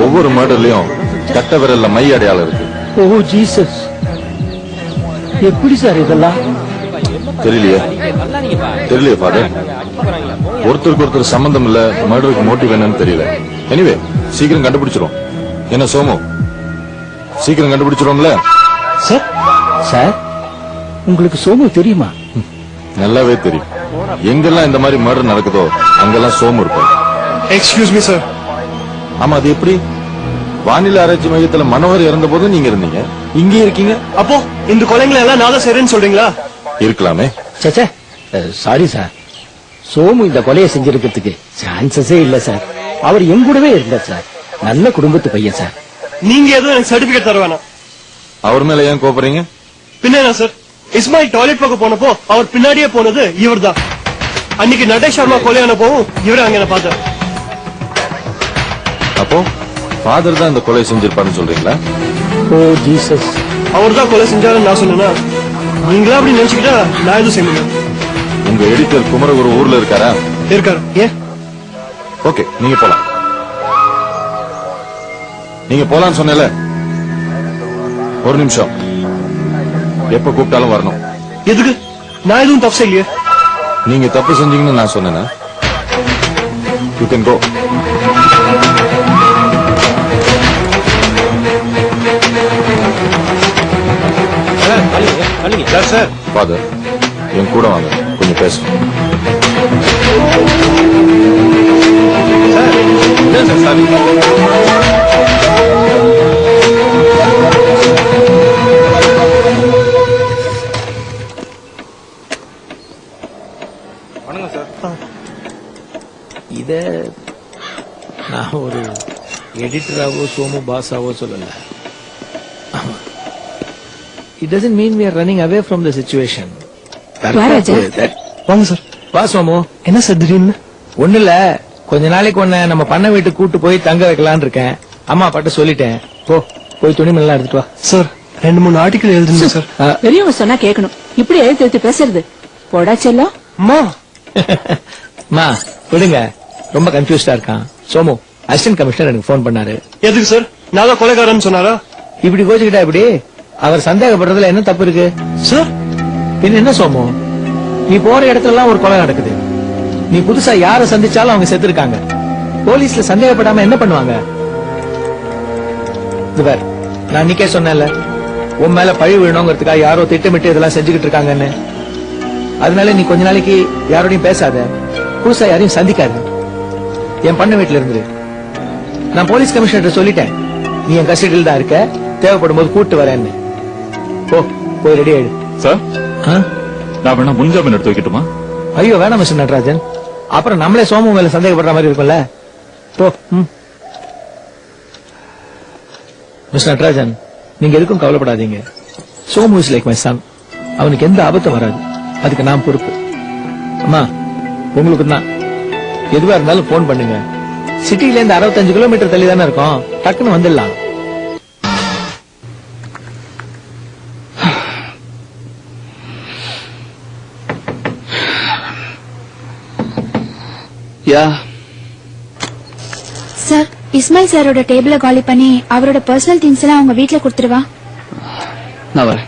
ஒவ்வொரு மர்டர்லயும் கட்ட விரல்ல மை அடையாளம் இருக்கு. ஓ ஜீசஸ், எப்படி சார் இதெல்லாம்? தெரியலையே ஃபாதர். ஒருத்தருக்கு ஒருத்தர் சம்பந்தம் இல்ல, மர்டருக்கு மோட்டிவ் என்னன்னு தெரியல. எனிவே சீக்கிரம் கண்டுபிடிச்சிரும். என்ன சோமு, சீக்கிரம் கண்டுபிடிச்சிரும்ல? சார் சார், உங்களுக்கு சோமு தெரியுமா? நல்லாவே தெரியும். எங்கெல்லாம் இந்த மாதிரி மர்டர் நடக்குதோ அங்கெல்லாம் சோமு இருப்பாரு. Excuse me sir. ஆமா, அது எப்படி? வானிலை ஆராய்ச்சி மையத்துல மனோகர் இறந்த போது நீங்க இருந்தீங்க, இங்க இருக்கீங்க. அப்போ இந்த கொலைங்களை எல்லாம் நான் தான் செய்றேன்னு சொல்றீங்களா? இருக்கலாமே. சச்சா, சாரி சார். சோமு இந்த கொலையை செஞ்சிருக்கிறதுக்கு சான்சஸே இல்ல சார். அவர் என் கூடவே இருந்தார் சார். நல்ல குடும்பத்து பையன் சார். நீங்க எதுவும் எனக்கு சர்டிபிகேட் தர வேணாம். அவர் மேல ஏன் கோபறீங்க? பின்ன என்ன சார், இஸ்மாயில் டாய்லெட் பக்கம் போனப்போ அவர் பின்னாடியே போனது இவர் தான். அன்னைக்கு நடேஷ் சர்மா கொலையான போவும் இவரே அங்க என்ன பார்த்தார். அப்போ ஃபாதர் தான் இந்த கொலை செஞ்சிருப்பாருன்னு சொல்றீங்களா? ஓ ஜீசஸ், அவர் தான் கொலை செஞ்சாருன்னு நான் சொன்னேன்னா நீங்களா அப்படி நினைச்சுக்கிட்டா நான் எதுவும் செய்ய முடியும். உங்க எடிட்டர் குமரகுரு ஊர்ல இருக்காரா? இருக்காரு. ஏன்? ஓகே, நீங்க போலாம். நீங்க போலான்னு சொன்னல. ஒரு நிமிஷம், எப்ப கூப்பிட்டாலும் வரணும். எதுக்கு? நான் எதுவும் தப்பு செய்யலையே. நீங்க தப்பு செஞ்சீங்கன்னு நான் சொன்னேன்னா you can go. Sir father, என் கூட வாங்க, கொஞ்சம் பேசணும். Sir sorry. இத நான் ஒரு எடிட்டராவோ சோமு பாஸாவோ சொல்லல. It doesn't mean we are running away from the situation. வாங்க சார். வா சோமு. என்ன சார் திடீர்னு? ஒண்ணு இல்ல, கொஞ்ச நாளைக்கு ஒண்ணு நம்ம பண்ண வீட்டுக்கு கூட்டு போய் தங்க வைக்கலான்னு இருக்கேன். அம்மா பாட்ட சொல்லிட்டேன். போய் துணிமணிலாம் எடுத்துட்டு வா. சார் 2-3 ஆர்டிக்கல் எழுதுங்க சார். பெரியவங்க சொன்னா கேட்கணும். இப்படி எழுத்து பேசுறது போடா செல்லம். அம்மா மா விடுங்க, ரொம்ப கன்ஃபியூஸ்டா இருக்கான். சோமு அசிஸ்டன்ட் கமிஷனர் எனக்கு ஃபோன் பண்ணாரு. எதுக்கு சார்? நான் தான் கொலைகாரன்னு சொன்னாரா? இப்படி கோச்சுக்கிட்டா இப்படி அவர் சந்தேகப்படுறதுல என்ன தப்பு இருக்கு சார் பின்ன என்ன சோமு, நீ போற இடத்துல எல்லாம் ஒரு கொலை நடக்குது. நீ புதுசா யார சந்திச்சாலும் அவங்க செத்து இருக்காங்க. போலீஸ்ல சந்தேகப்படாம என்ன பண்ணுவாங்க? இது பார், நான் அன்னைக்கே சொன்னேன்ல, உன் மேல பழி விழணுங்கிறதுக்காக யாரோ திட்டமிட்டு இதெல்லாம் செஞ்சுக்கிட்டு இருக்காங்கன்னு. அதனால நீ கொஞ்ச நாளைக்கு யாரோடையும் பேசாத, புதுசா யாரையும் சந்திக்காத, என் பண்ண வீட்டுல இருந்து. நான் போலீஸ் கமிஷனர் சொல்லிட்டேன், நீ என் கஸ்டடியில் தான் இருக்க, தேவைப்படும் போது கூட்டு வரேன்னு. போய் ரெடி ஆயிடு. சார் நான் வேணா முன்ஜாமீன் எடுத்து வைக்கட்டுமா? ஐயோ வேணாம் மிஸ்டர் நடராஜன், அப்புறம் நம்மளே சோமு மேல சந்தேகப்படுற மாதிரி இருக்கும்ல. போ. மிஸ்டர் நடராஜன், நீங்க எதுக்கும் கவலைப்படாதீங்க. Somu is like my son. அவனுக்கு எந்த ஆபத்தும் வராது, அதுக்கு நான் பொறுப்பு. அம்மா உங்களுக்கு தான் எதுவா இருந்தாலும் போன் பண்ணுங்க. சிட்டில இருந்து 65 கிலோமீட்டர் தள்ளி தானே இருக்கோம், டக்குன்னு வந்துடலாம். சார், இஸ்மாயில் சாரோட டேபிள காலி பண்ணி அவரோட பர்சனல் திங்ஸ் எல்லாம் அவங்க வீட்ல கொடுத்துருவா. நான் வரேன்.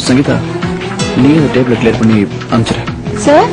சங்கீதா, நீ இந்த டேபிள கிளியர் பண்ணி அனுப்பிச்சிரு. சார்